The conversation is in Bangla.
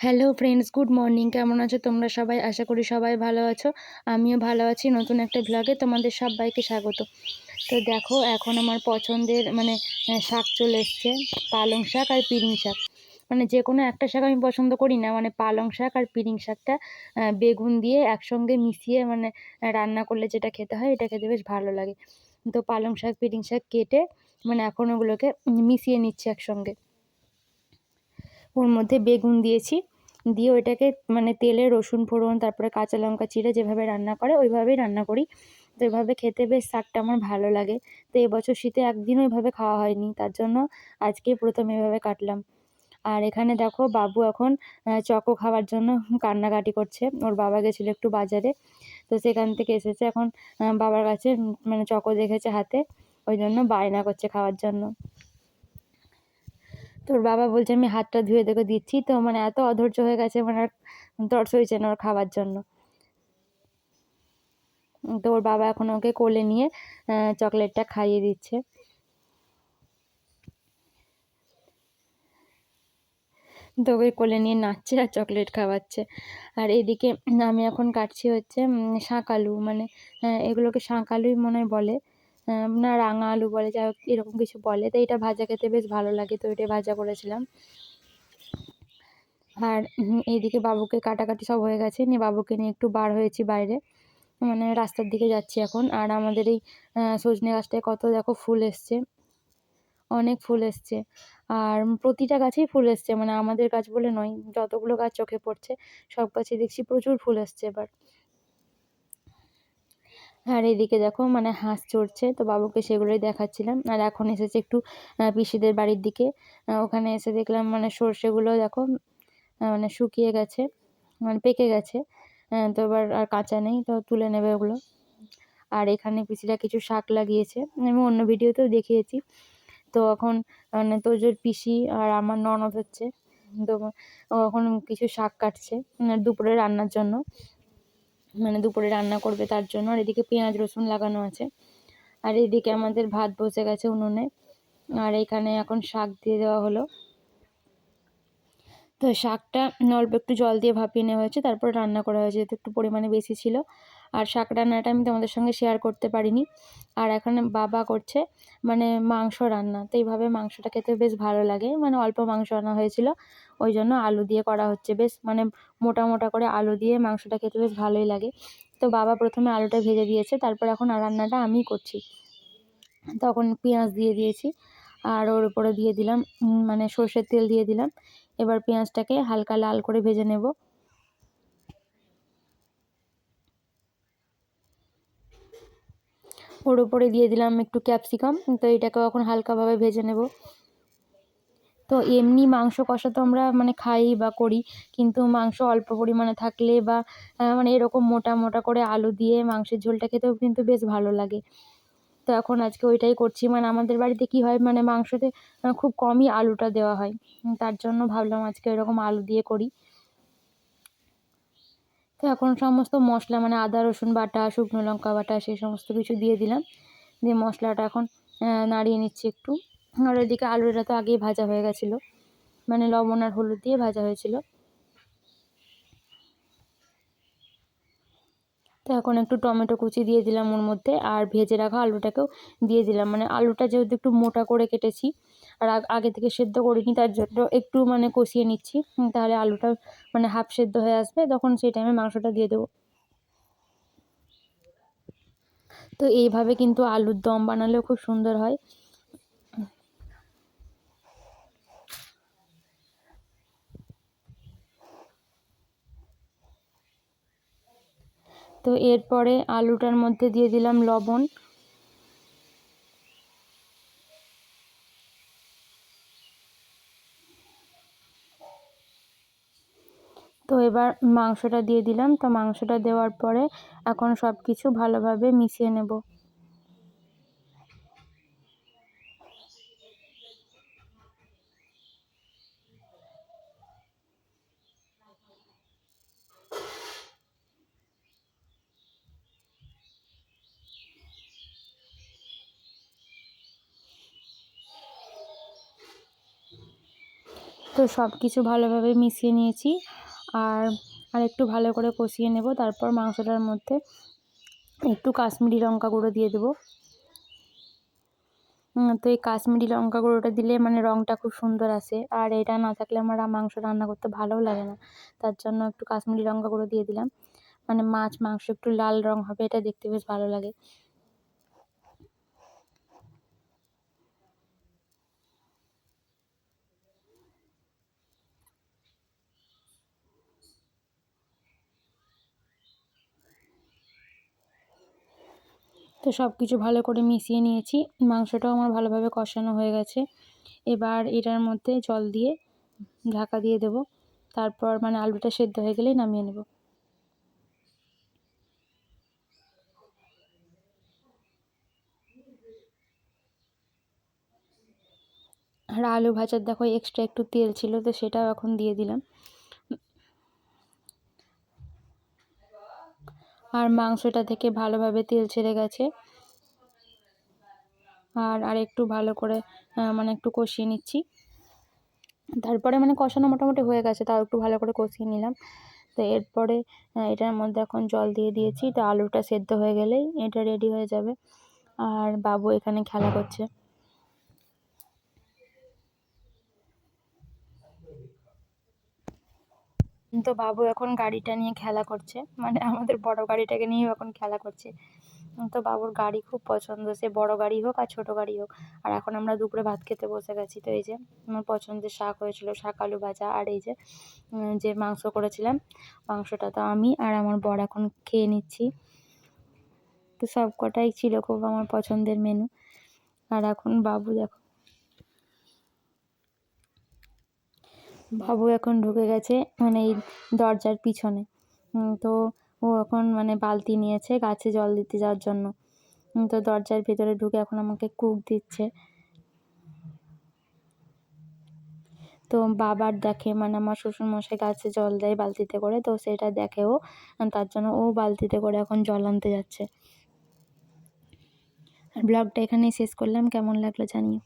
Hello friends, good morning. কেমন আছো তোমরা সবাই? আশা করি সবাই ভালো আছো। আমিও ভালো আছি। নতুন একটা ভ্লগে তোমাদের সবাইকে স্বাগত। তো দেখো, এখন আমার পছন্দের শাক চলে এসছে, পালং শাক আর পিরিং শাক। যে কোনো একটা শাক আমি পছন্দ করি না, পালং শাক আর পিরিং শাকটা বেগুন দিয়ে একসঙ্গে মিশিয়ে রান্না করলে যেটা খেতে হয়, এটা খেতে বেশ ভালো লাগে। তো পালং শাক পিরিং শাক কেটে এখন ওগুলোকে মিশিয়ে নিচ্ছি একসঙ্গে। ওর মধ্যে বেগুন দিয়েছি, দিয়ে ওইটাকে তেলে রসুন ফোড়ন তারপরে কাঁচা লঙ্কা চিড়ে যেভাবে রান্না করে ওইভাবেই রান্না করি। তো এভাবে খেতে বেশ শাকটা আমার ভালো লাগে। তো এবছর শীতে একদিনও এভাবে খাওয়া হয়নি, তার জন্য আজকেই প্রথম এভাবে কাটলাম। আর এখানে দেখো, বাবু এখন চকো খাওয়ার জন্য কান্নাকাটি করছে। ওর বাবা গেছিলো একটু বাজারে, তো সেখান থেকে এসেছে এখন বাবার কাছে, চকো দেখেছে হাতে, ওই জন্য বায়না করছে খাওয়ার জন্য। তোর বাবা বলছে আমি হাতটা ধুয়ে দেখে দিচ্ছি, তো এত অধৈর্য হয়ে গেছে, আর তর্স হয়েছে না ওর খাওয়ার জন্য। তো ওর বাবা এখন ওকে কোলে নিয়ে চকলেটটা খাইয়ে দিচ্ছে। তো ওকে কোলে নিয়ে নাচছে আর চকলেট খাওয়াচ্ছে। আর এদিকে আমি এখন কাটছি হচ্ছে শাঁক আলু, এগুলোকে শাঁক আলুই মনে হয় বলে, না রাঙা আলু বলে, যাই হোক এরকম কিছু বলে। তো এটা ভাজা খেতে বেশ ভালো লাগে, তো এটা ভাজা করেছিলাম। আর এইদিকে বাবুকে কাটাকাটি সব হয়ে গেছে, নিয়ে বাবুকে নিয়ে একটু বার হয়েছি বাইরে, রাস্তার দিকে যাচ্ছি এখন। আর আমাদের এই সজনে গাছটায় কত দেখো ফুল এসছে, অনেক ফুল এসছে। আর প্রতিটা গাছেই ফুল এসছে, আমাদের গাছ বলে নয়, যতগুলো গাছ চোখে পড়ছে সব গাছে দেখছি প্রচুর ফুল এসছে এবার। আর এদিকে দেখো হাঁস চড়ছে, তো বাবুকে সেগুলোই দেখাচ্ছিলাম। আর এখন এসেছে একটু পিসিদের বাড়ির দিকে। ওখানে এসে দেখলাম সর্ষেগুলো দেখো শুকিয়ে গেছে, পেকে গেছে। তো এবার আর কাঁচা নেই, তো তুলে নেবে ওগুলো। আর এখানে পিসিরা কিছু শাক লাগিয়েছে, আমি অন্য ভিডিওতেও দেখিয়েছি। তো এখন তোজোর পিসি আর আমার ননদ হচ্ছে, তো ও এখন কিছু শাক কাটছে দুপুরে রান্নার জন্য, দুপুরে রান্না করবে তার জন্য। আর এদিকে পেঁয়াজ রসুন লাগানো আছে। আর এদিকে আমাদের ভাত বসে গেছে উনুনে, আর এখানে এখন শাক দিয়ে দেওয়া হলো। তো শাকটা অল্প একটু জল দিয়ে ভাপিয়ে নেওয়া হয়েছে, তারপর রান্না করা হয়েছে, যেহেতু একটু পরিমাণে বেশি ছিল। আর শাক রান্নাটা আমি তোমাদের সঙ্গে শেয়ার করতে পারিনি। আর এখানে বাবা করছে মাংস রান্না। তো এইভাবে মাংসটা খেতে বেশ ভালো লাগে, অল্প মাংস আনা হয়েছিল, ওই জন্য আলু দিয়ে করা হচ্ছে। বেশ মোটা মোটা করে আলু দিয়ে মাংসটা খেতে বেশ ভালোই লাগে। তো বাবা প্রথমে আলুটা ভেজে দিয়েছে, তারপর এখন রান্নাটা আমিই করছি। তখন পেঁয়াজ দিয়ে দিয়েছি, আর ওর উপরে দিয়ে দিলাম সর্ষের তেল দিয়ে দিলাম। এবার পেঁয়াজটাকে হালকা লাল করে ভেজে নেব। ওর উপরে দিয়ে দিলাম একটু ক্যাপসিকাম, তো এটাকেও এখন হালকাভাবে ভেজে নেব। তো এমনি মাংস কষা তো আমরা খাই বা করি, কিন্তু মাংস অল্প পরিমাণে থাকলে বা এরকম মোটা মোটা করে আলু দিয়ে মাংসের ঝোলটা খেতেও কিন্তু বেশ ভালো লাগে। তো এখন আজকে ওইটাই করছি। আমাদের বাড়িতে কি হয়, মাংসতে খুব কমই আলুটা দেওয়া হয়, তার জন্য ভাবলাম আজকে এরকম আলু দিয়ে করি। তো এখন সমস্ত মশলা আদা রসুন বাটা, শুকনো লঙ্কা বাটা, সেই সমস্ত কিছু দিয়ে দিলাম। দিয়ে মশলাটা এখন নাড়িয়ে নিচ্ছি একটু। আর ওইদিকে আলুটা তো আগেই ভাজা হয়ে গেছিলো, লবণ আর হলুদ দিয়ে ভাজা হয়েছিল। তো এখন একটু টমেটো কুচি দিয়ে দিলাম ওর মধ্যে, আর ভেজে রাখা আলুটাকেও দিয়ে দিলাম। আলুটা যেহেতু একটু মোটা করে কেটেছি আর আগে থেকে সেদ্ধ করিনি, তার জন্য একটু কষিয়ে নিচ্ছি, তাহলে আলুটা হাফ সেদ্ধ হয়ে আসবে, তখন সেই টাইমে মাংসটা দিয়ে দেবো। তো এইভাবে কিন্তু আলুর দম বানালেও খুব সুন্দর হয়। তো এরপরে আলুটার মধ্যে দিয়ে দিলাম লবণ। তো এবার মাংসটা দিয়ে দিলাম। তো মাংসটা দেওয়ার পরে এখন সব কিছু ভালোভাবে মিশিয়ে নেব। তো তো সব কিছু ভালোভাবে মিশিয়ে নিয়েছি, আর একটু ভালো করে কষিয়ে নেব। তারপর মাংসটার মধ্যে একটু কাশ্মীরি লঙ্কা গুঁড়ো দিয়ে দেবো। তো এই কাশ্মীরি লঙ্কা গুঁড়োটা দিলে মানে রঙটা খুব সুন্দর আসে, আর এটা না থাকলে আমার মাংস রান্না করতে ভালোও লাগে না। তার জন্য একটু কাশ্মীরি লঙ্কা গুঁড়ো দিয়ে দিলাম, মানে মাংস একটু লাল রঙ হবে, এটা দেখতে বেশ ভালো লাগে। তো সব কিছু ভালো করে মিশিয়ে নিয়েছি, মাংসটাও আমার ভালোভাবে কষানো হয়ে গেছে। এবার এটার মধ্যে জল দিয়ে ঢাকা দিয়ে দেবো, তারপর মানে আলুটা সেদ্ধ হয়ে গেলেই নামিয়ে নেব। আর আলু ভাজার দেখো এক্সট্রা একটু তেল ছিল, তো সেটাও এখন দিয়ে দিলাম। আর মাংসটা থেকে ভালোভাবে তেল ছেড়ে গেছে, আর একটু ভালো করে মানে একটু কষিয়ে নিচ্ছি। তারপরে মানে কষানো মোটামুটি হয়ে গেছে, তাও একটু ভালো করে কষিয়ে নিলাম। তো এরপরে এটার মধ্যে এখন জল দিয়ে দিয়েছি, তো আলুটা সেদ্ধ হয়ে গেলেই এটা রেডি হয়ে যাবে। আর বাবু এখানে খেলা করছে। তো বাবু এখন গাড়িটা নিয়ে খেলা করছে, মানে আমাদের বড় গাড়িটাকে নিয়েও এখন খেলা করছে। তো বাবুর গাড়ি খুব পছন্দ, সে বড় গাড়ি হোক আর ছোট গাড়ি হোক। আর এখন আমরা দুপুরে ভাত খেতে বসে গেছি। তো এই যে আমার পছন্দের শাক হয়েছিল, শাক আলু ভাজা, আর এই যে যে মাংস করেছিলাম, মাংসটা তো আমি আর আমার বর এখন খেয়ে নিচ্ছি। তো সব কটাই ছিল খুব আমার পছন্দের মেনু। আর এখন বাবু এখন ঢুকে গেছে মানে এই দরজার পিছনে। তো ও এখন মানে বালতি নিয়েছে গাছে জল দিতে যাওয়ার জন্য। তো দরজার ভেতরে ঢুকে এখন আমাকে কুক দিচ্ছে। তো বাবার দেখে মানে আমার শ্বশুরমশাই গাছে জল দেয় বালতিতে করে, তো সেটা দেখে ও, তার জন্য ও বালতিতে করে এখন জল আনতে যাচ্ছে। আর ব্লগটা এখানেই শেষ করলাম, কেমন লাগলো জানিও।